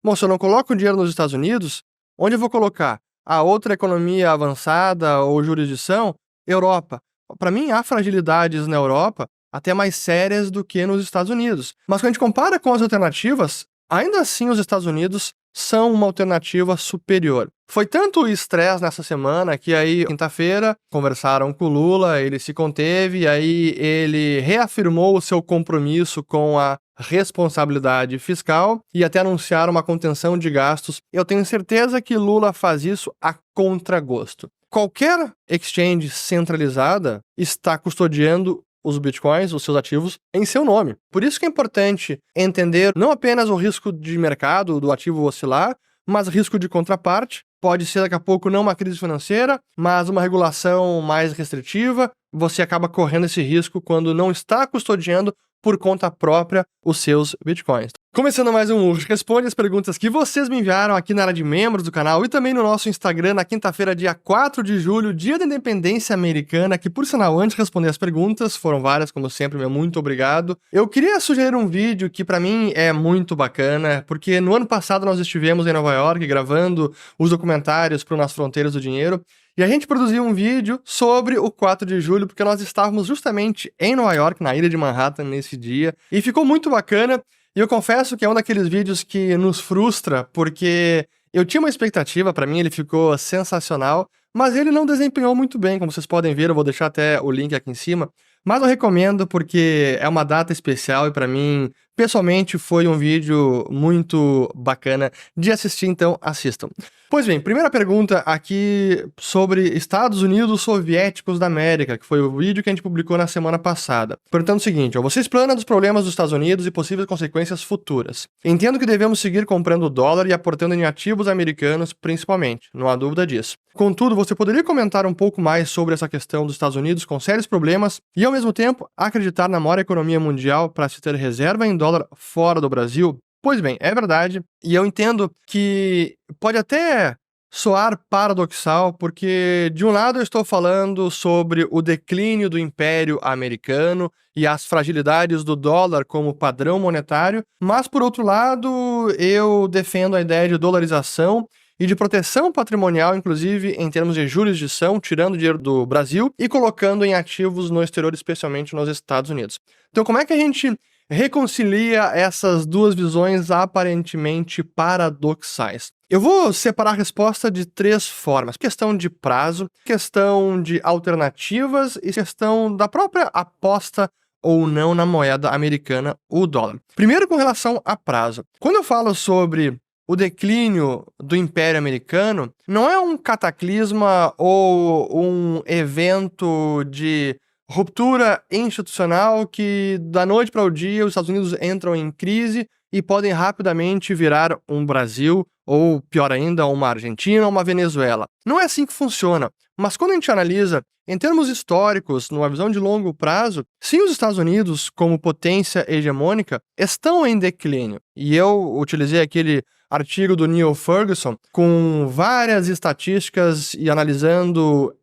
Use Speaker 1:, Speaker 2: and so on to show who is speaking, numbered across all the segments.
Speaker 1: Bom, se eu não coloco o dinheiro nos Estados Unidos, onde eu vou colocar? A outra economia avançada ou jurisdição? Europa. Para mim, há fragilidades na Europa até mais sérias do que nos Estados Unidos. Mas quando a gente compara com as alternativas, ainda assim os Estados Unidos são uma alternativa superior. Foi tanto o estresse nessa semana que aí, quinta-feira, conversaram com o Lula, ele se conteve, e aí ele reafirmou o seu compromisso com a responsabilidade fiscal e até anunciaram uma contenção de gastos. Eu tenho certeza que Lula faz isso a contragosto. Qualquer exchange centralizada está custodiando os bitcoins, os seus ativos, em seu nome. Por isso que é importante entender não apenas o risco de mercado, do ativo oscilar, mas risco de contraparte. Pode ser daqui a pouco não uma crise financeira, mas uma regulação mais restritiva. Você acaba correndo esse risco quando não está custodiando por conta própria os seus bitcoins. Começando mais um Responde as perguntas que vocês me enviaram aqui na área de membros do canal e também no nosso Instagram na quinta-feira, dia 4 de julho, dia da independência americana, que por sinal, antes de responder as perguntas, foram várias, como sempre, meu muito obrigado. Eu queria sugerir um vídeo que pra mim é muito bacana, porque no ano passado nós estivemos em Nova York gravando os documentários para o Nas Fronteiras do Dinheiro, e a gente produziu um vídeo sobre o 4 de julho, porque nós estávamos justamente em Nova York, na ilha de Manhattan, nesse dia, e ficou muito bacana. E eu confesso que é um daqueles vídeos que nos frustra, porque eu tinha uma expectativa, pra mim ele ficou sensacional, mas ele não desempenhou muito bem, como vocês podem ver, eu vou deixar até o link aqui em cima. Mas eu recomendo porque é uma data especial e pra mim, pessoalmente, foi um vídeo muito bacana de assistir, então assistam. Pois bem, primeira pergunta aqui sobre Estados Unidos Soviéticos da América, que foi o vídeo que a gente publicou na semana passada. Perguntando o seguinte, você explana dos problemas dos Estados Unidos e possíveis consequências futuras. Entendo que devemos seguir comprando dólar e aportando em ativos americanos, principalmente, não há dúvida disso. Contudo, você poderia comentar um pouco mais sobre essa questão dos Estados Unidos com sérios problemas e, ao mesmo tempo, acreditar na maior economia mundial para se ter reserva em dólar fora do Brasil? Pois bem, é verdade, e eu entendo que pode até soar paradoxal, porque de um lado eu estou falando sobre o declínio do Império Americano e as fragilidades do dólar como padrão monetário, mas por outro lado eu defendo a ideia de dolarização e de proteção patrimonial, inclusive em termos de jurisdição, tirando dinheiro do Brasil e colocando em ativos no exterior, especialmente nos Estados Unidos. Então, como é que a gente reconcilia essas duas visões aparentemente paradoxais? Eu vou separar a resposta de três formas: questão de prazo, questão de alternativas e questão da própria aposta ou não na moeda americana, o dólar. Primeiro, com relação a prazo. Quando eu falo sobre o declínio do Império Americano, não é um cataclisma ou um evento de ruptura institucional que da noite para o dia os Estados Unidos entram em crise e podem rapidamente virar um Brasil ou, pior ainda, uma Argentina ou uma Venezuela. Não é assim que funciona. Mas quando a gente analisa em termos históricos, numa visão de longo prazo, sim, os Estados Unidos, como potência hegemônica, estão em declínio. E eu utilizei aquele artigo do Neil Ferguson com várias estatísticas e analisando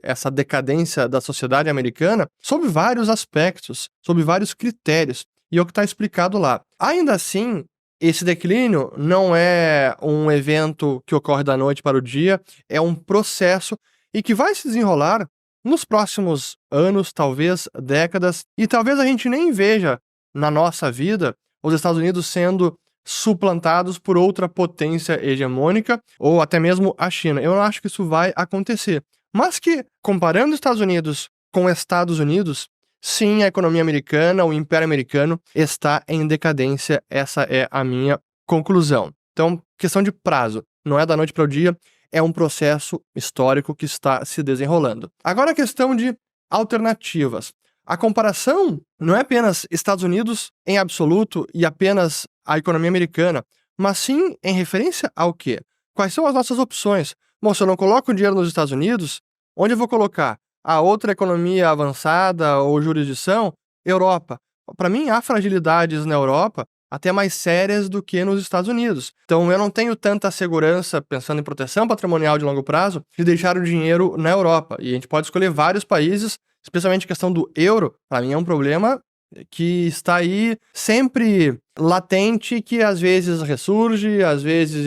Speaker 1: essa decadência da sociedade americana sob vários aspectos, sob vários critérios. E é o que está explicado lá. Ainda assim, esse declínio não é um evento que ocorre da noite para o dia, é um processo e que vai se desenrolar nos próximos anos, talvez décadas, e talvez a gente nem veja na nossa vida os Estados Unidos sendo suplantados por outra potência hegemônica ou até mesmo a China. Eu não acho que isso vai acontecer. Mas que, comparando os Estados Unidos com os Estados Unidos, sim, a economia americana, o Império Americano está em decadência. Essa é a minha conclusão. Então, questão de prazo. Não é da noite para o dia, é um processo histórico que está se desenrolando. Agora a questão de alternativas. A comparação não é apenas Estados Unidos em absoluto e apenas a economia americana, mas sim em referência ao quê? Quais são as nossas opções? Bom, se eu não coloco dinheiro nos Estados Unidos, onde eu vou colocar? A outra economia avançada ou jurisdição? Europa. Para mim, há fragilidades na Europa até mais sérias do que nos Estados Unidos. Então, eu não tenho tanta segurança, pensando em proteção patrimonial de longo prazo, de deixar o dinheiro na Europa. E a gente pode escolher vários países, especialmente a questão do euro, para mim é um problema que está aí sempre latente, que às vezes ressurge, às vezes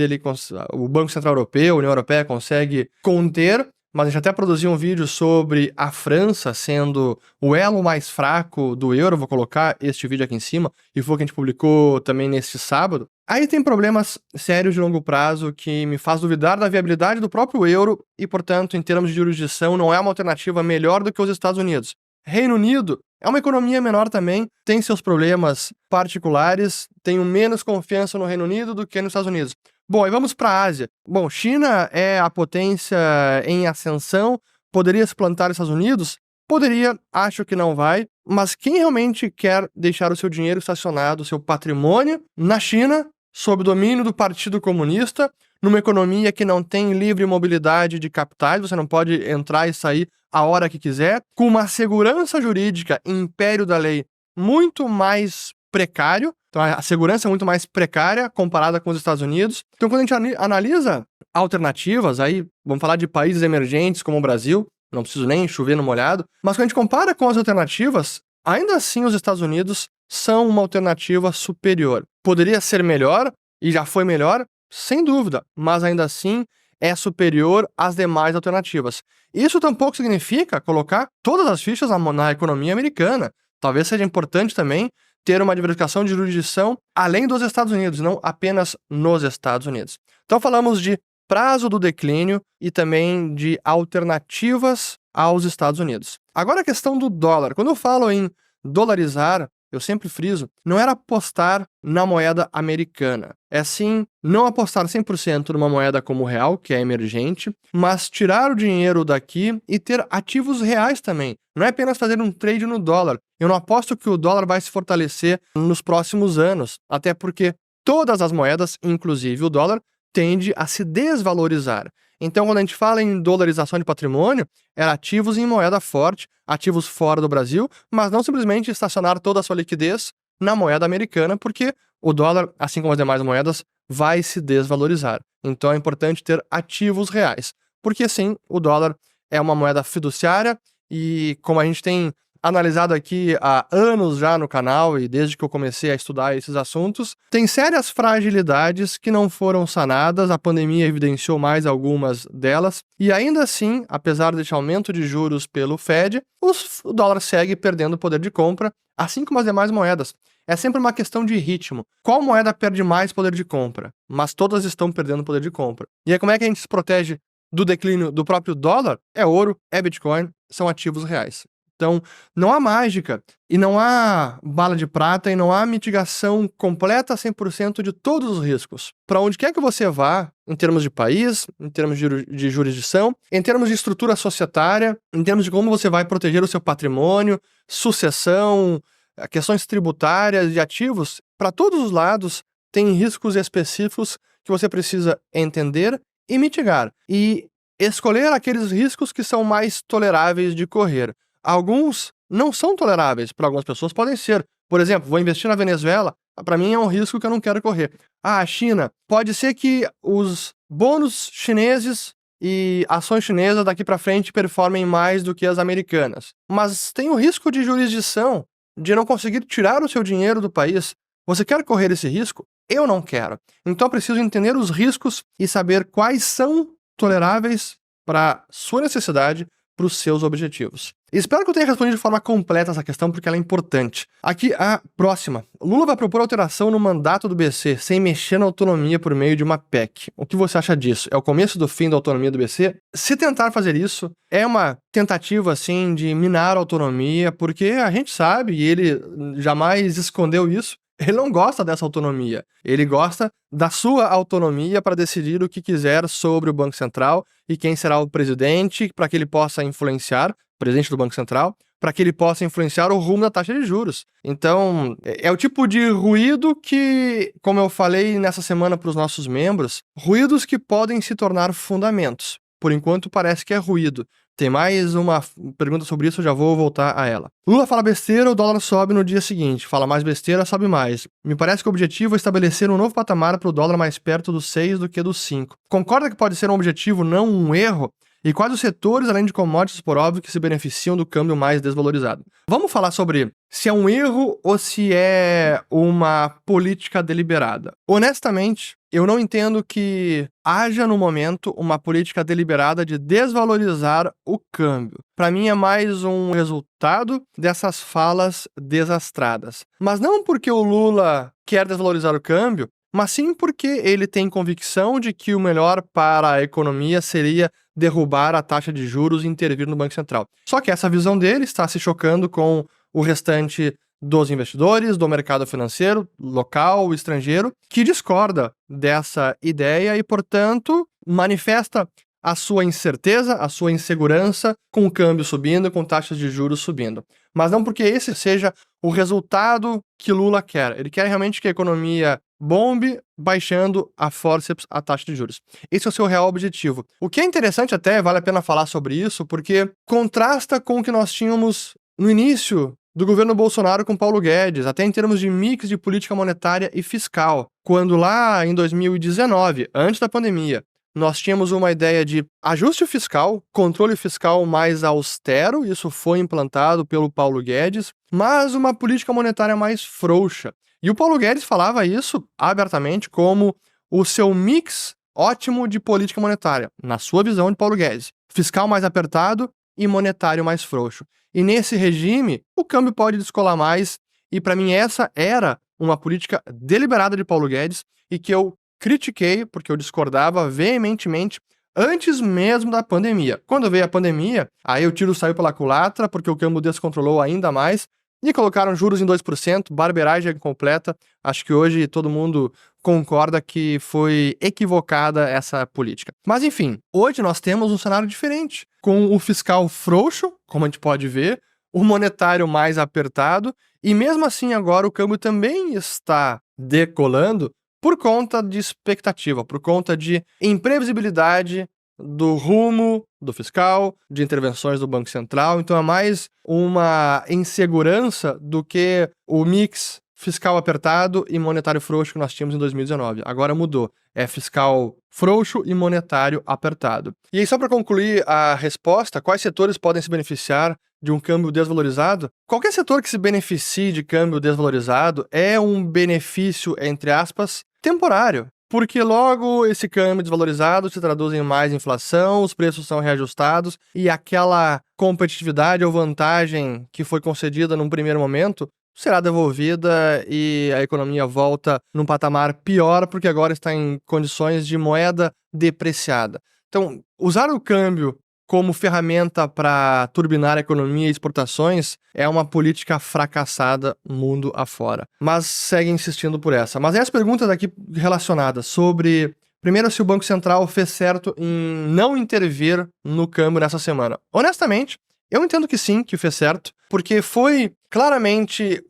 Speaker 1: o Banco Central Europeu, a União Europeia consegue conter, mas a gente até produziu um vídeo sobre a França sendo o elo mais fraco do euro, vou colocar este vídeo aqui em cima, e foi o que a gente publicou também neste sábado. Aí tem problemas sérios de longo prazo que me faz duvidar da viabilidade do próprio euro e, portanto, em termos de jurisdição, não é uma alternativa melhor do que os Estados Unidos. Reino Unido é uma economia menor também, tem seus problemas particulares, tenho menos confiança no Reino Unido do que nos Estados Unidos. Bom, aí vamos para a Ásia. Bom, China é a potência em ascensão, poderia suplantar os Estados Unidos? Poderia, acho que não vai, mas quem realmente quer deixar o seu dinheiro estacionado, o seu patrimônio, na China, sob domínio do Partido Comunista, numa economia que não tem livre mobilidade de capitais, você não pode entrar e sair a hora que quiser, com uma segurança jurídica, império da lei, muito mais precário, então a segurança é muito mais precária comparada com os Estados Unidos. Então quando a gente analisa alternativas, aí vamos falar de países emergentes como o Brasil, não preciso nem chover no molhado, mas quando a gente compara com as alternativas, ainda assim os Estados Unidos são uma alternativa superior. Poderia ser melhor, e já foi melhor, sem dúvida, mas ainda assim é superior às demais alternativas. Isso tampouco significa colocar todas as fichas na economia americana. Talvez seja importante também ter uma diversificação de jurisdição além dos Estados Unidos, não apenas nos Estados Unidos. Então falamos de prazo do declínio e também de alternativas aos Estados Unidos. Agora a questão do dólar. Quando eu falo em dolarizar, eu sempre friso, não era apostar na moeda americana. É sim, não apostar 100% numa moeda como o real, que é emergente, mas tirar o dinheiro daqui e ter ativos reais também. Não é apenas fazer um trade no dólar. Eu não aposto que o dólar vai se fortalecer nos próximos anos, até porque todas as moedas, inclusive o dólar, tende a se desvalorizar. Então, quando a gente fala em dolarização de patrimônio, era ativos em moeda forte, ativos fora do Brasil, mas não simplesmente estacionar toda a sua liquidez na moeda americana, porque o dólar, assim como as demais moedas, vai se desvalorizar. Então, é importante ter ativos reais, porque sim, o dólar é uma moeda fiduciária e, como a gente tem analisado aqui há anos já no canal e desde que eu comecei a estudar esses assuntos, tem sérias fragilidades que não foram sanadas, a pandemia evidenciou mais algumas delas, e ainda assim, apesar deste aumento de juros pelo Fed, o dólar segue perdendo poder de compra, assim como as demais moedas. É sempre uma questão de ritmo. Qual moeda perde mais poder de compra? Mas todas estão perdendo poder de compra. E aí como é que a gente se protege do declínio do próprio dólar? É ouro, é Bitcoin, são ativos reais. Então, não há mágica, e não há bala de prata, e não há mitigação completa 100% de todos os riscos. Para onde quer que você vá, em termos de país, em termos de jurisdição, em termos de estrutura societária, em termos de como você vai proteger o seu patrimônio, sucessão, questões tributárias de ativos, para todos os lados, tem riscos específicos que você precisa entender e mitigar. E escolher aqueles riscos que são mais toleráveis de correr. Alguns não são toleráveis, para algumas pessoas podem ser. Por exemplo, vou investir na Venezuela, para mim é um risco que eu não quero correr. A China, pode ser que os bônus chineses e ações chinesas daqui para frente performem mais do que as americanas. Mas tem o risco de jurisdição, de não conseguir tirar o seu dinheiro do país. Você quer correr esse risco? Eu não quero. Então eu preciso entender os riscos e saber quais são toleráveis para sua necessidade, para os seus objetivos. Espero que eu tenha respondido de forma completa essa questão, porque ela é importante. Aqui, a próxima. Lula vai propor alteração no mandato do BC, sem mexer na autonomia por meio de uma PEC. O que você acha disso? É o começo do fim da autonomia do BC? Se tentar fazer isso, é uma tentativa, assim, de minar a autonomia, porque a gente sabe, e ele jamais escondeu isso, ele não gosta dessa autonomia. Ele gosta da sua autonomia para decidir o que quiser sobre o Banco Central e quem será o presidente, para que ele possa influenciar, presidente do Banco Central, para que ele possa influenciar o rumo da taxa de juros. Então, é o tipo de ruído que, como eu falei nessa semana para os nossos membros, ruídos que podem se tornar fundamentos. Por enquanto, parece que é ruído. Tem mais uma pergunta sobre isso, eu já vou voltar a ela. Lula fala besteira, o dólar sobe no dia seguinte. Fala mais besteira, sobe mais. Me parece que o objetivo é estabelecer um novo patamar para o dólar mais perto dos 6 do que dos 5. Concorda que pode ser um objetivo, não um erro? E quais os setores, além de commodities, por óbvio, que se beneficiam do câmbio mais desvalorizado? Vamos falar sobre se é um erro ou se é uma política deliberada. Honestamente, eu não entendo que haja no momento uma política deliberada de desvalorizar o câmbio. Para mim é mais um resultado dessas falas desastradas. Mas não porque o Lula quer desvalorizar o câmbio, mas sim porque ele tem convicção de que o melhor para a economia seria derrubar a taxa de juros e intervir no Banco Central. Só que essa visão dele está se chocando com o restante dos investidores, do mercado financeiro, local, estrangeiro, que discorda dessa ideia e, portanto, manifesta a sua incerteza, a sua insegurança com o câmbio subindo, com taxas de juros subindo. Mas não porque esse seja o resultado que Lula quer. Ele quer realmente que a economia bombe, baixando a forceps a taxa de juros. Esse é o seu real objetivo. O que é interessante até, vale a pena falar sobre isso, porque contrasta com o que nós tínhamos no início do governo Bolsonaro com Paulo Guedes, até em termos de mix de política monetária e fiscal, quando lá em 2019, antes da pandemia, nós tínhamos uma ideia de ajuste fiscal, controle fiscal mais austero, isso foi implantado pelo Paulo Guedes, mas uma política monetária mais frouxa. E o Paulo Guedes falava isso abertamente como o seu mix ótimo de política monetária, na sua visão de Paulo Guedes. Fiscal mais apertado e monetário mais frouxo. E nesse regime, o câmbio pode descolar mais, e para mim essa era uma política deliberada de Paulo Guedes e que eu critiquei, porque eu discordava veementemente antes mesmo da pandemia. Quando veio a pandemia, aí o tiro saiu pela culatra, porque o câmbio descontrolou ainda mais, e colocaram juros em 2%, barbeiragem completa. Acho que hoje todo mundo concorda que foi equivocada essa política. Mas enfim, hoje nós temos um cenário diferente, com o fiscal frouxo, como a gente pode ver, o monetário mais apertado, e mesmo assim agora o câmbio também está decolando por conta de expectativa, por conta de imprevisibilidade do rumo do fiscal, de intervenções do Banco Central. Então é mais uma insegurança do que o mix fiscal apertado e monetário frouxo que nós tínhamos em 2019. Agora mudou. É fiscal frouxo e monetário apertado. E aí, só para concluir a resposta, quais setores podem se beneficiar de um câmbio desvalorizado? Qualquer setor que se beneficie de câmbio desvalorizado é um benefício, entre aspas, temporário. Porque logo esse câmbio desvalorizado se traduz em mais inflação, os preços são reajustados e aquela competitividade ou vantagem que foi concedida num primeiro momento será devolvida e a economia volta num patamar pior porque agora está em condições de moeda depreciada. Então, usar o câmbio como ferramenta para turbinar a economia e exportações é uma política fracassada mundo afora. Mas segue insistindo por essa. Mas as perguntas aqui relacionadas sobre, primeiro, se o Banco Central fez certo em não intervir no câmbio nessa semana. Honestamente, eu entendo que sim, que fez certo, porque foi claramente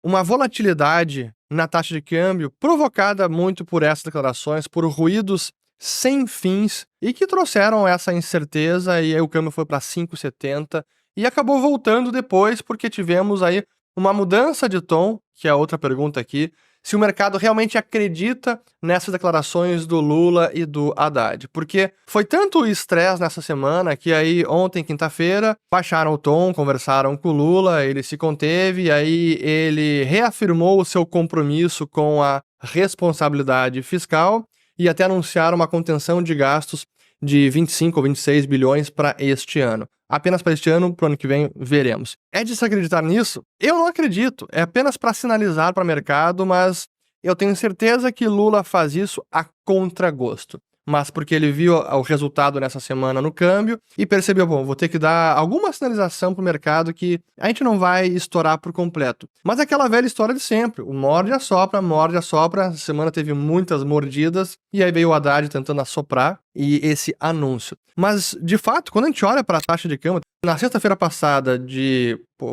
Speaker 1: uma volatilidade na taxa de câmbio provocada muito por essas declarações, por ruídos sem fins e que trouxeram essa incerteza, e aí o câmbio foi para 5,70 e acabou voltando depois porque tivemos aí uma mudança de tom, que é a outra pergunta aqui, se o mercado realmente acredita nessas declarações do Lula e do Haddad. Porque foi tanto o estresse nessa semana que aí ontem, quinta-feira, baixaram o tom, conversaram com o Lula, ele se conteve e aí ele reafirmou o seu compromisso com a responsabilidade fiscal e até anunciaram uma contenção de gastos de 25 ou 26 bilhões para este ano. Apenas para este ano, para o ano que vem, veremos. É de se acreditar nisso? Eu não acredito. É apenas para sinalizar para o mercado, mas eu tenho certeza que Lula faz isso a contragosto. Mas porque ele viu o resultado nessa semana no câmbio e percebeu, bom, vou ter que dar alguma sinalização para o mercado que a gente não vai estourar por completo. Mas é aquela velha história de sempre, o morde e assopra, essa semana teve muitas mordidas e aí veio o Haddad tentando assoprar e esse anúncio. Mas, de fato, quando a gente olha para a taxa de câmbio, na sexta-feira passada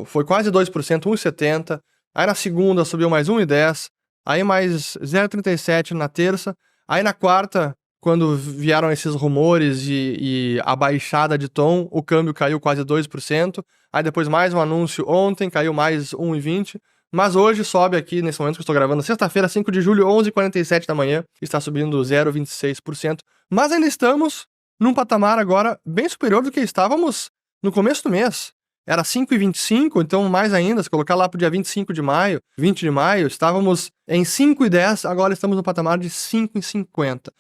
Speaker 1: foi quase 2%, 1,70, aí na segunda subiu mais 1,10, aí mais 0,37 na terça, aí na quarta, quando vieram esses rumores e a baixada de tom, o câmbio caiu quase 2%, aí depois mais um anúncio ontem, caiu mais 1,20%, mas hoje sobe aqui, nesse momento que eu estou gravando, sexta-feira, 5 de julho, 11h47 da manhã, está subindo 0,26%, mas ainda estamos num patamar agora bem superior do que estávamos no começo do mês. Era 5,25, então mais ainda, se colocar lá para o dia 25 de maio, 20 de maio, estávamos em 5,10, agora estamos no patamar de 5,50.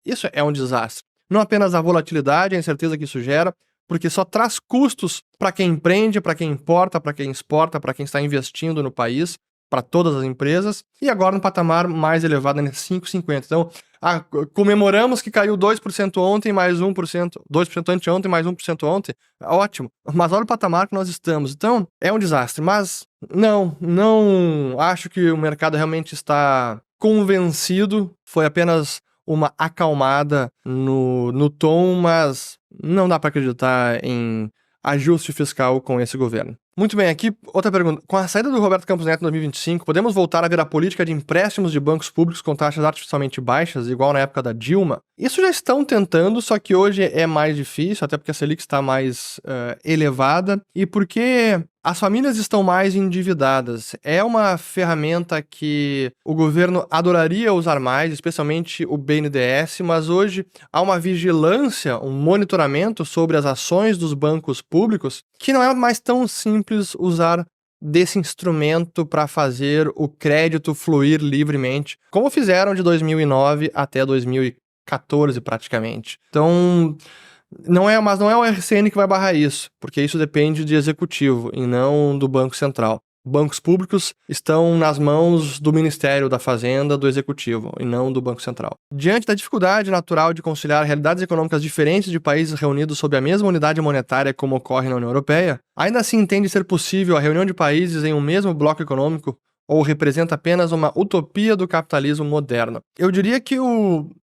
Speaker 1: Isso é um desastre. Não apenas a volatilidade, a incerteza que isso gera, porque só traz custos para quem empreende, para quem importa, para quem exporta, para quem está investindo no país, para todas as empresas, e agora no patamar mais elevado, né, 5,50. Então, comemoramos que caiu 2% ontem, mais 1%, 2% anteontem, mais 1% ontem, ótimo, mas olha o patamar que nós estamos. Então, é um desastre, mas não acho que o mercado realmente está convencido, foi apenas uma acalmada no tom, mas não dá para acreditar em ajuste fiscal com esse governo. Muito bem, aqui outra pergunta. Com a saída do Roberto Campos Neto em 2025, podemos voltar a ver a política de empréstimos de bancos públicos com taxas artificialmente baixas, igual na época da Dilma? Isso já estão tentando, só que hoje é mais difícil, até porque a Selic está mais elevada e porque as famílias estão mais endividadas. É uma ferramenta que o governo adoraria usar mais, especialmente o BNDES, mas hoje há uma vigilância, um monitoramento sobre as ações dos bancos públicos que não é mais tão simples usar desse instrumento para fazer o crédito fluir livremente, como fizeram de 2009 até 2014 praticamente. Então, não é o RCN que vai barrar isso, porque isso depende de executivo e não do Banco Central. Bancos públicos estão nas mãos do Ministério da Fazenda, do Executivo, e não do Banco Central. Diante da dificuldade natural de conciliar realidades econômicas diferentes de países reunidos sob a mesma unidade monetária como ocorre na União Europeia, ainda assim entende ser possível a reunião de países em um mesmo bloco econômico ou representa apenas uma utopia do capitalismo moderno? Eu diria que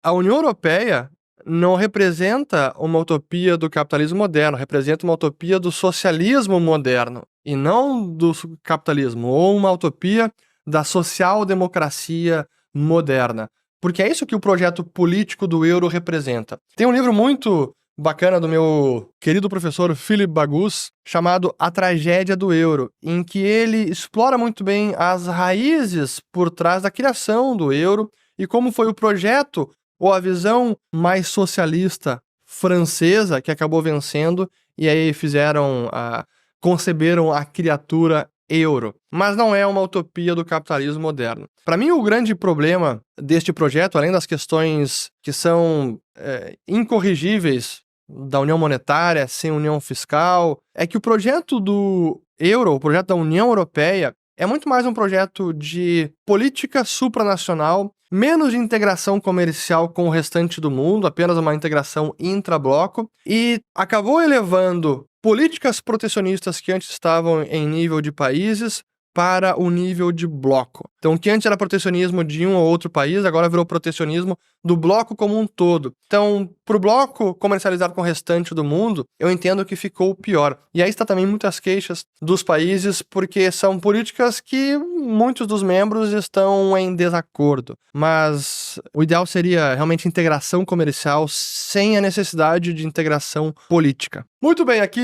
Speaker 1: a União Europeia não representa uma utopia do capitalismo moderno, representa uma utopia do socialismo moderno, e não do capitalismo, ou uma utopia da social-democracia moderna. Porque é isso que o projeto político do euro representa. Tem um livro muito bacana do meu querido professor Philip Bagus, chamado A Tragédia do Euro, em que ele explora muito bem as raízes por trás da criação do euro e como foi o projeto ou a visão mais socialista francesa que acabou vencendo e aí conceberam a criatura euro. Mas não é uma utopia do capitalismo moderno. Para mim, o grande problema deste projeto, além das questões que são incorrigíveis da União Monetária, sem união fiscal, é que o projeto do euro, o projeto da União Europeia, é muito mais um projeto de política supranacional, menos de integração comercial com o restante do mundo, apenas uma integração intra-bloco, e acabou elevando políticas protecionistas que antes estavam em nível de países para o nível de bloco. Então, o que antes era protecionismo de um ou outro país, agora virou protecionismo do bloco como um todo. Então, para o bloco comercializado com o restante do mundo, eu entendo que ficou pior. E aí está também muitas queixas dos países, porque são políticas que muitos dos membros estão em desacordo. Mas o ideal seria realmente integração comercial sem a necessidade de integração política. Muito bem, aqui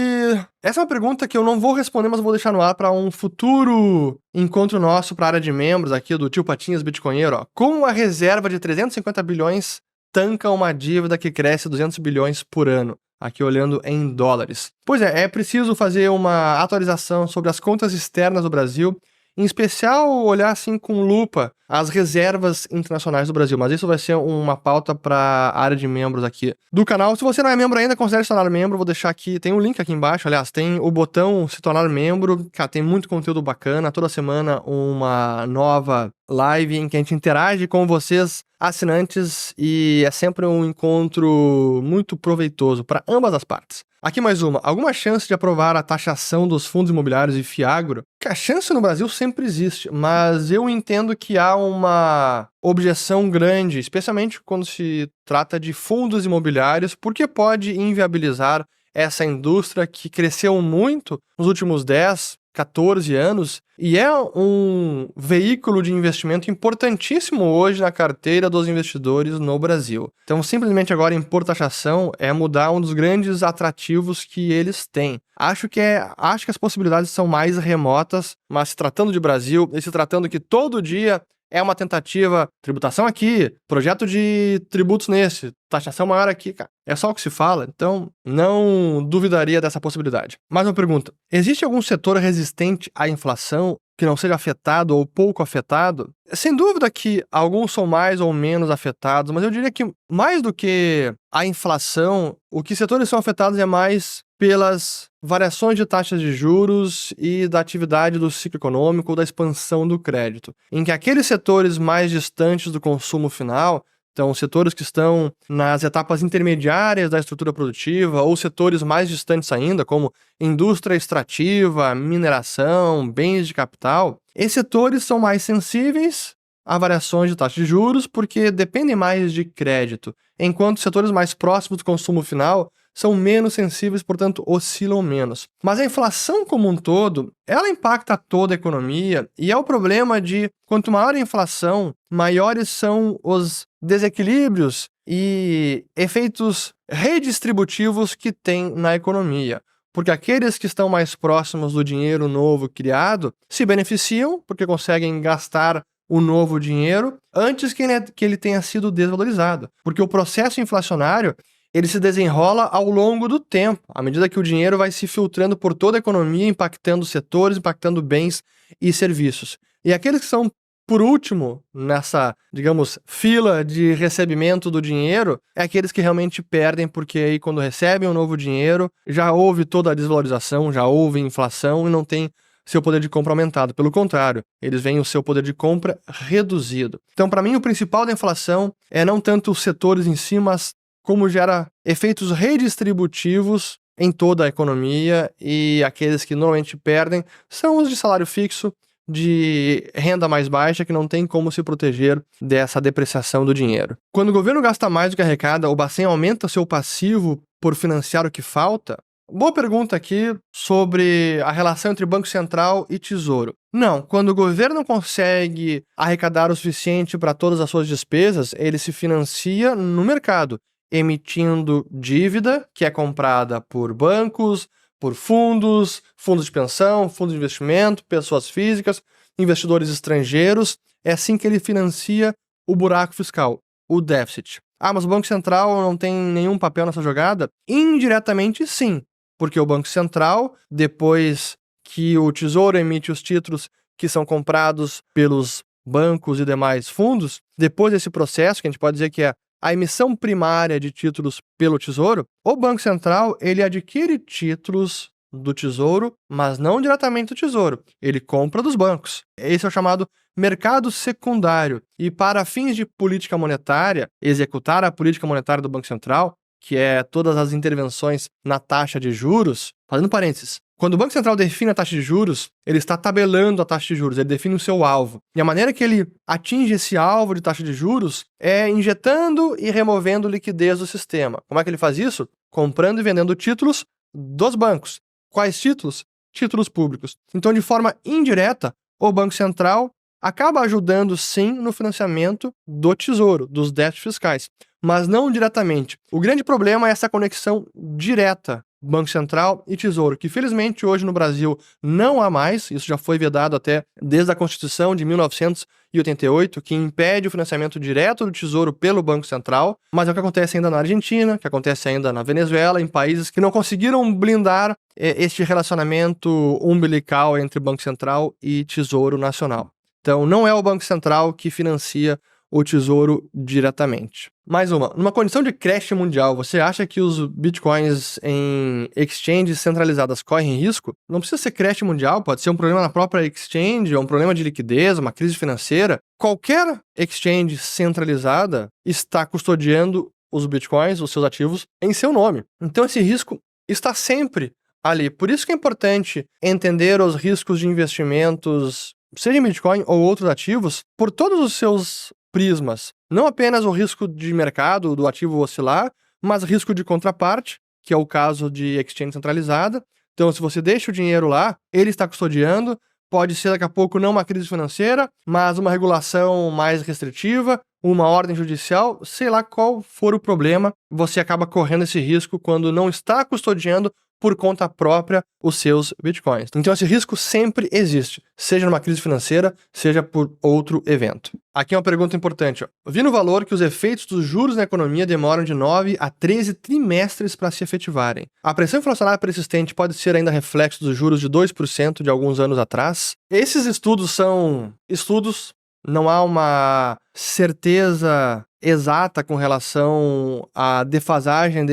Speaker 1: essa é uma pergunta que eu não vou responder, mas vou deixar no ar para um futuro encontro nosso para a área de membros aqui do Tio Patinhas Bitcoinheiro. Ó. Como a reserva de 350 bilhões tanca uma dívida que cresce 200 bilhões por ano? Aqui olhando em dólares. Pois é preciso fazer uma atualização sobre as contas externas do Brasil, em especial olhar assim com lupa as reservas internacionais do Brasil, mas isso vai ser uma pauta para a área de membros aqui do canal. Se você não é membro ainda, considere se tornar membro, vou deixar aqui, tem um link aqui embaixo, aliás, tem o botão se tornar membro, cara, tem muito conteúdo bacana, toda semana uma nova live em que a gente interage com vocês, assinantes, e é sempre um encontro muito proveitoso para ambas as partes. Aqui mais uma. Alguma chance de aprovar a taxação dos fundos imobiliários e Fiagro? Que a chance no Brasil sempre existe, mas eu entendo que há uma objeção grande, especialmente quando se trata de fundos imobiliários, porque pode inviabilizar essa indústria que cresceu muito nos últimos 10, 14 anos e é um veículo de investimento importantíssimo hoje na carteira dos investidores no Brasil. Então, simplesmente agora impor taxação é mudar um dos grandes atrativos que eles têm. Acho que as possibilidades são mais remotas, mas se tratando de Brasil e se tratando que todo dia é uma tentativa, tributação aqui, projeto de tributos nesse, taxação maior aqui, cara. É só o que se fala, então não duvidaria dessa possibilidade. Mais uma pergunta: existe algum setor resistente à inflação que não seja afetado ou pouco afetado? Sem dúvida que alguns são mais ou menos afetados, mas eu diria que mais do que a inflação, o que setores são afetados é mais pelas variações de taxas de juros e da atividade do ciclo econômico ou da expansão do crédito, em que aqueles setores mais distantes do consumo final, então setores que estão nas etapas intermediárias da estrutura produtiva ou setores mais distantes ainda, como indústria extrativa, mineração, bens de capital, esses setores são mais sensíveis a variações de taxa de juros porque dependem mais de crédito, enquanto setores mais próximos do consumo final são menos sensíveis, portanto, oscilam menos. Mas a inflação como um todo, ela impacta toda a economia e é o problema de quanto maior a inflação, maiores são os desequilíbrios e efeitos redistributivos que tem na economia. Porque aqueles que estão mais próximos do dinheiro novo criado se beneficiam porque conseguem gastar o novo dinheiro antes que ele tenha sido desvalorizado. Porque o processo inflacionário ele se desenrola ao longo do tempo, à medida que o dinheiro vai se filtrando por toda a economia, impactando setores, impactando bens e serviços. E aqueles que são, por último, nessa, digamos, fila de recebimento do dinheiro, é aqueles que realmente perdem, porque aí quando recebem um novo dinheiro, já houve toda a desvalorização, já houve inflação e não tem seu poder de compra aumentado. Pelo contrário, eles veem o seu poder de compra reduzido. Então, para mim, o principal da inflação é não tanto os setores em si, mas como gera efeitos redistributivos em toda a economia, e aqueles que normalmente perdem são os de salário fixo, de renda mais baixa, que não tem como se proteger dessa depreciação do dinheiro. Quando o governo gasta mais do que arrecada, o Bacen aumenta seu passivo por financiar o que falta? Boa pergunta aqui sobre a relação entre Banco Central e Tesouro. Não, quando o governo consegue arrecadar o suficiente para todas as suas despesas, ele se financia no mercado, emitindo dívida que é comprada por bancos, por fundos, fundos de pensão, fundos de investimento, pessoas físicas, investidores estrangeiros. É assim que ele financia o buraco fiscal, o déficit. Ah, mas o Banco Central não tem nenhum papel nessa jogada? Indiretamente, sim, porque o Banco Central, depois que o Tesouro emite os títulos que são comprados pelos bancos e demais fundos, depois desse processo, que a gente pode dizer que é a emissão primária de títulos pelo Tesouro, o Banco Central ele adquire títulos do Tesouro, mas não diretamente do Tesouro. Ele compra dos bancos. Esse é o chamado mercado secundário. E para fins de política monetária, executar a política monetária do Banco Central, que é todas as intervenções na taxa de juros, fazendo parênteses, quando o Banco Central define a taxa de juros, ele está tabelando a taxa de juros, ele define o seu alvo. E a maneira que ele atinge esse alvo de taxa de juros é injetando e removendo liquidez do sistema. Como é que ele faz isso? Comprando e vendendo títulos dos bancos. Quais títulos? Títulos públicos. Então, de forma indireta, o Banco Central acaba ajudando, sim, no financiamento do Tesouro, dos déficits fiscais, mas não diretamente. O grande problema é essa conexão direta Banco Central e Tesouro, que felizmente hoje no Brasil não há mais, isso já foi vedado até desde a Constituição de 1988, que impede o financiamento direto do Tesouro pelo Banco Central, mas é o que acontece ainda na Argentina, que acontece ainda na Venezuela, em países que não conseguiram blindar este relacionamento umbilical entre Banco Central e Tesouro Nacional. Então não é o Banco Central que financia o Tesouro diretamente. Mais uma. Numa condição de crash mundial, você acha que os bitcoins em exchanges centralizadas correm risco? Não precisa ser crash mundial, pode ser um problema na própria exchange, ou um problema de liquidez, uma crise financeira. Qualquer exchange centralizada está custodiando os bitcoins, os seus ativos, em seu nome. Então esse risco está sempre ali. Por isso que é importante entender os riscos de investimentos, seja em Bitcoin ou outros ativos, por todos os seus prismas. Não apenas o risco de mercado, do ativo oscilar, mas risco de contraparte, que é o caso de exchange centralizada. Então, se você deixa o dinheiro lá, ele está custodiando, pode ser daqui a pouco não uma crise financeira, mas uma regulação mais restritiva, uma ordem judicial, sei lá qual for o problema, você acaba correndo esse risco quando não está custodiando por conta própria os seus bitcoins. Então esse risco sempre existe, seja numa crise financeira, seja por outro evento. Aqui é uma pergunta importante. Vi no valor que os efeitos dos juros na economia demoram de 9 a 13 trimestres para se efetivarem. A pressão inflacionária persistente pode ser ainda reflexo dos juros de 2% de alguns anos atrás? Esses estudos são estudos, não há uma certeza exata com relação à defasagem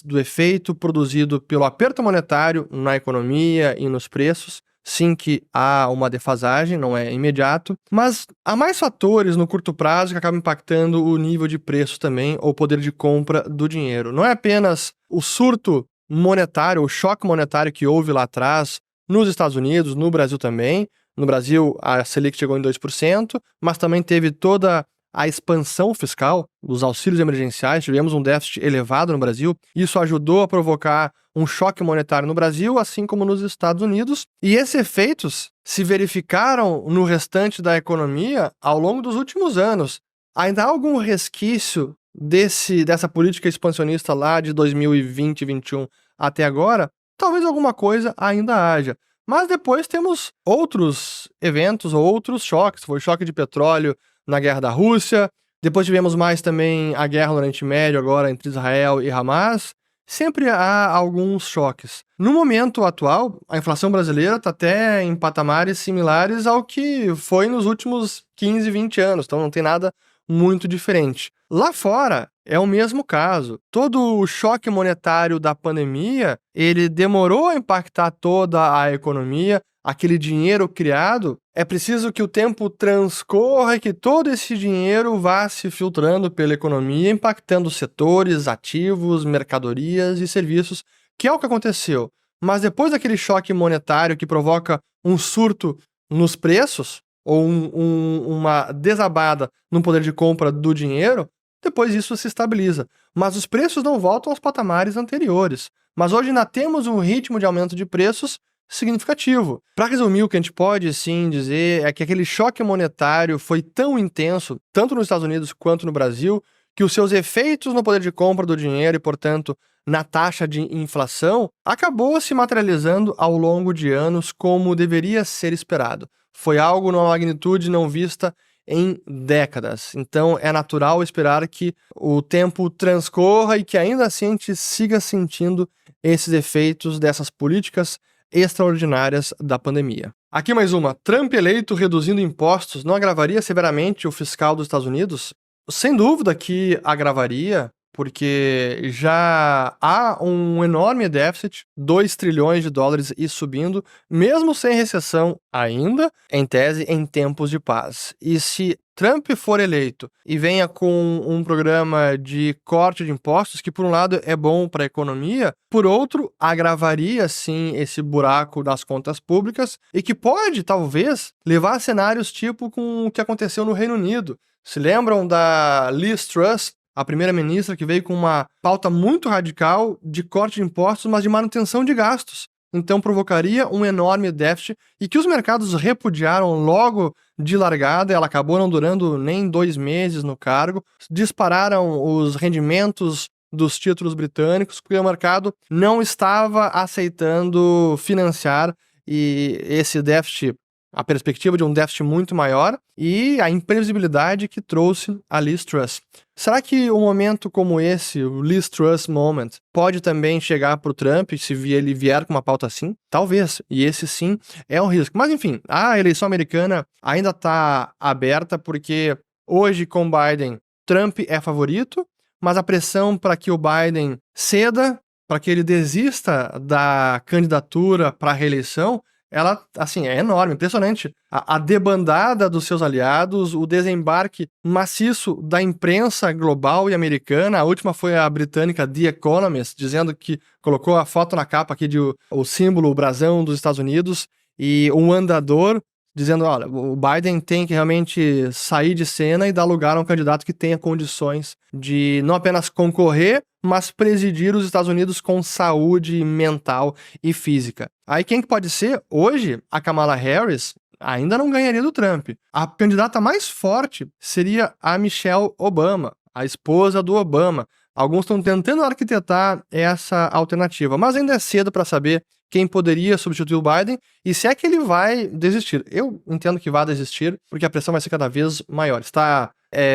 Speaker 1: do efeito produzido pelo aperto monetário na economia e nos preços. Sim que há uma defasagem, não é imediato, mas há mais fatores no curto prazo que acabam impactando o nível de preço também, ou o poder de compra do dinheiro. Não é apenas o surto monetário, o choque monetário que houve lá atrás, nos Estados Unidos, no Brasil também. No Brasil, a Selic chegou em 2%, mas também teve toda a expansão fiscal, os auxílios emergenciais, tivemos um déficit elevado no Brasil, isso ajudou a provocar um choque monetário no Brasil, assim como nos Estados Unidos, e esses efeitos se verificaram no restante da economia ao longo dos últimos anos. Ainda há algum resquício dessa política expansionista lá de 2020 e 2021 até agora? Talvez alguma coisa ainda haja. Mas depois temos outros eventos ou outros choques. Foi o choque de petróleo na guerra da Rússia, depois tivemos mais também a guerra no Oriente Médio agora entre Israel e Hamas. Sempre há alguns choques. No momento atual, a inflação brasileira está até em patamares similares ao que foi nos últimos 15, 20 anos, então não tem nada muito diferente. Lá fora é o mesmo caso. Todo o choque monetário da pandemia, ele demorou a impactar toda a economia. Aquele dinheiro criado, é preciso que o tempo transcorra e que todo esse dinheiro vá se filtrando pela economia, impactando setores, ativos, mercadorias e serviços, que é o que aconteceu. Mas depois daquele choque monetário que provoca um surto nos preços, ou uma desabada no poder de compra do dinheiro, depois isso se estabiliza. Mas os preços não voltam aos patamares anteriores. Mas hoje ainda temos um ritmo de aumento de preços significativo. Para resumir, o que a gente pode sim dizer é que aquele choque monetário foi tão intenso, tanto nos Estados Unidos quanto no Brasil, que os seus efeitos no poder de compra do dinheiro e, portanto, na taxa de inflação, acabou se materializando ao longo de anos como deveria ser esperado. Foi algo numa magnitude não vista em décadas. Então, é natural esperar que o tempo transcorra e que ainda assim a gente siga sentindo esses efeitos dessas políticas extraordinárias da pandemia. Aqui mais uma. Trump eleito reduzindo impostos não agravaria severamente o fiscal dos Estados Unidos? Sem dúvida que agravaria, porque já há um enorme déficit, 2 trilhões de dólares e subindo, mesmo sem recessão ainda, em tese, em tempos de paz. E se Trump for eleito e venha com um programa de corte de impostos, que por um lado é bom para a economia, por outro, agravaria sim esse buraco das contas públicas e que pode, talvez, levar a cenários tipo com o que aconteceu no Reino Unido. Se lembram da Liz Truss, a primeira-ministra, que veio com uma pauta muito radical de corte de impostos, mas de manutenção de gastos. Então provocaria um enorme déficit e que os mercados repudiaram logo de largada. Ela acabou não durando nem 2 meses no cargo. Dispararam os rendimentos dos títulos britânicos porque o mercado não estava aceitando financiar e esse déficit, a perspectiva de um déficit muito maior e a imprevisibilidade que trouxe a Liz Truss. Será que um momento como esse, o Liz Truss moment, pode também chegar para o Trump, se ele vier com uma pauta assim? Talvez, e esse sim é um risco. Mas enfim, a eleição americana ainda está aberta porque hoje com Biden, Trump é favorito, mas a pressão para que o Biden ceda, para que ele desista da candidatura para a reeleição, ela, assim, é enorme, impressionante. A debandada dos seus aliados, o desembarque maciço da imprensa global e americana. A última foi a britânica The Economist, dizendo que colocou a foto na capa aqui de o símbolo, o brasão dos Estados Unidos, e um andador dizendo, olha, o Biden tem que realmente sair de cena e dar lugar a um candidato que tenha condições de não apenas concorrer, mas presidir os Estados Unidos com saúde mental e física. Aí quem que pode ser? Hoje, a Kamala Harris ainda não ganharia do Trump. A candidata mais forte seria a Michelle Obama, a esposa do Obama. Alguns estão tentando arquitetar essa alternativa, mas ainda é cedo para saber quem poderia substituir o Biden e se é que ele vai desistir. Eu entendo que vai desistir, porque a pressão vai ser cada vez maior. Está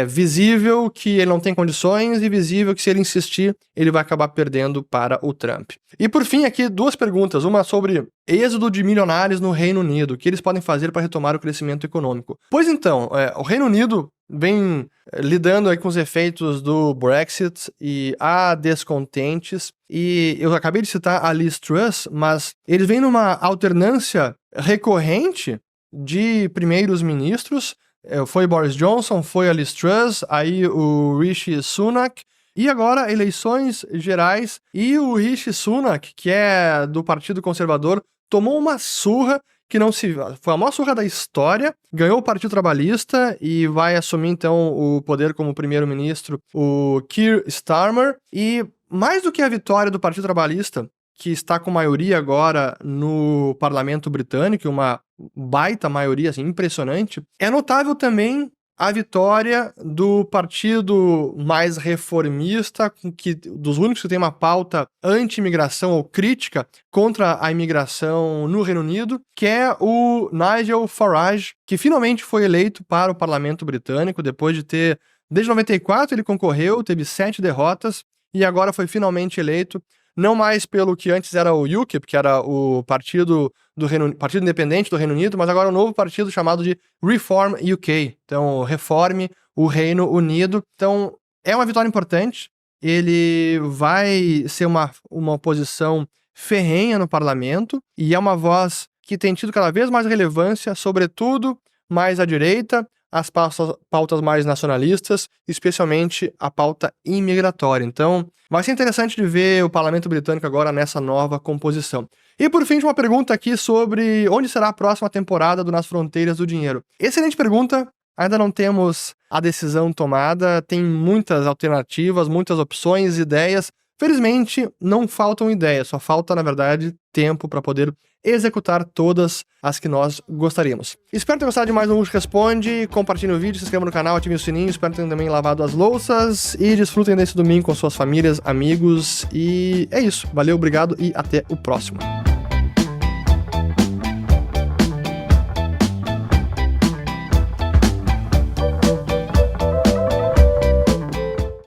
Speaker 1: visível que ele não tem condições e visível que se ele insistir, ele vai acabar perdendo para o Trump. E por fim, aqui 2 perguntas. Uma sobre êxodo de milionários no Reino Unido. O que eles podem fazer para retomar o crescimento econômico? Pois então, o Reino Unido vem lidando aí com os efeitos do Brexit e há descontentes. E eu acabei de citar a Liz Truss, mas eles vêm numa alternância recorrente de primeiros ministros. Foi Boris Johnson, foi a Liz Truss, aí o Rishi Sunak, e agora eleições gerais, e o Rishi Sunak, que é do Partido Conservador, tomou uma surra que não se... Foi a maior surra da história, ganhou o Partido Trabalhista e vai assumir então o poder como primeiro-ministro, o Keir Starmer, e mais do que a vitória do Partido Trabalhista, que está com maioria agora no parlamento britânico, uma baita maioria, assim, impressionante, é notável também a vitória do partido mais reformista, dos únicos que tem uma pauta anti-imigração ou crítica contra a imigração no Reino Unido, que é o Nigel Farage, que finalmente foi eleito para o parlamento britânico, depois de ter... Desde 94 ele concorreu, teve 7 derrotas, e agora foi finalmente eleito, não mais pelo que antes era o UKIP, que era o Partido Independente do Reino Unido, mas agora um novo partido chamado de Reform UK. Então, Reforme o Reino Unido. Então, é uma vitória importante. Ele vai ser uma oposição ferrenha no parlamento e é uma voz que tem tido cada vez mais relevância, sobretudo mais à direita, as pautas mais nacionalistas, especialmente a pauta imigratória. Então, vai ser interessante de ver o parlamento britânico agora nessa nova composição. E por fim, uma pergunta aqui sobre onde será a próxima temporada do Nas Fronteiras do Dinheiro. Excelente pergunta, ainda não temos a decisão tomada, tem muitas alternativas, muitas opções, ideias. Felizmente, não faltam ideias, só falta, na verdade, tempo para poder executar todas as que nós gostaríamos. Espero ter gostado de mais um Multi Responde, compartilhe o vídeo, se inscreva no canal, ative o sininho, espero ter também lavado as louças e desfrutem desse domingo com suas famílias, amigos e é isso. Valeu, obrigado e até o próximo.